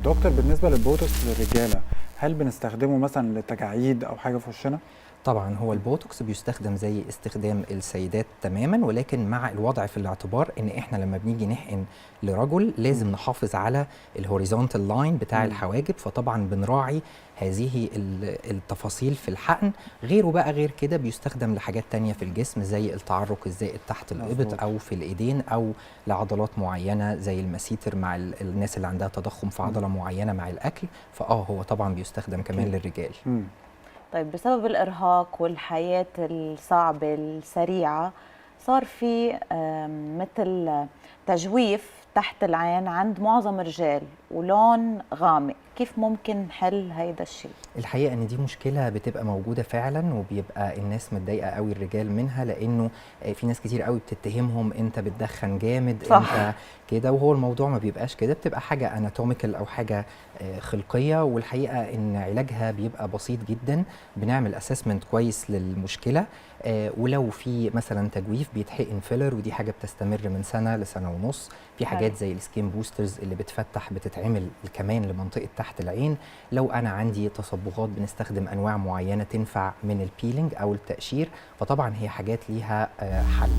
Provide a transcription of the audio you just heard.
طيب دكتور، بالنسبه للبوتوكس للرجاله، هل بنستخدمه مثلا للتجاعيد او حاجه في وشنا؟ طبعا هو البوتوكس بيستخدم زي استخدام السيدات تماما، ولكن مع الوضع في الاعتبار ان احنا لما بنيجي نحقن لرجل لازم نحافظ على الهوريزونتال لاين بتاع الحواجب، فطبعا بنراعي هذه التفاصيل في الحقن. غيره بقى غير كده بيستخدم لحاجات تانية في الجسم زي التعرق الزائد تحت الإبط أو في الإيدين أو لعضلات معينة زي المسيتر مع الناس اللي عندها تضخم في عضلة معينة مع الأكل. هو طبعا بيستخدم كمان للرجال. طيب بسبب الإرهاق والحياة الصعبة السريعة صار في مثل تجويف تحت العين عند معظم الرجال ولون غامق، كيف ممكن نحل هيدا الشيء؟ الحقيقه ان دي مشكله بتبقى موجوده فعلا، وبيبقى الناس متضايقه قوي الرجال منها، لانه في ناس كتير قوي بتتهمهم انت بتدخن جامد، صح. انت كده، وهو الموضوع ما بيبقاش كده، بتبقى حاجه اناتوميكال او حاجه خلقيه، والحقيقه ان علاجها بيبقى بسيط جدا. بنعمل اسسمنت كويس للمشكله، ولو في مثلا تجويف بيتحقن فيلر، ودي حاجه بتستمر من سنه لسنه ونص. في حاجات زي السكين بوسترز اللي بتفتح بتتعمل كمان لمنطقه تحت العين. لو انا عندي تصبغات بنستخدم انواع معينه تنفع من البيلينج او التقشير، فطبعا هي حاجات ليها حل.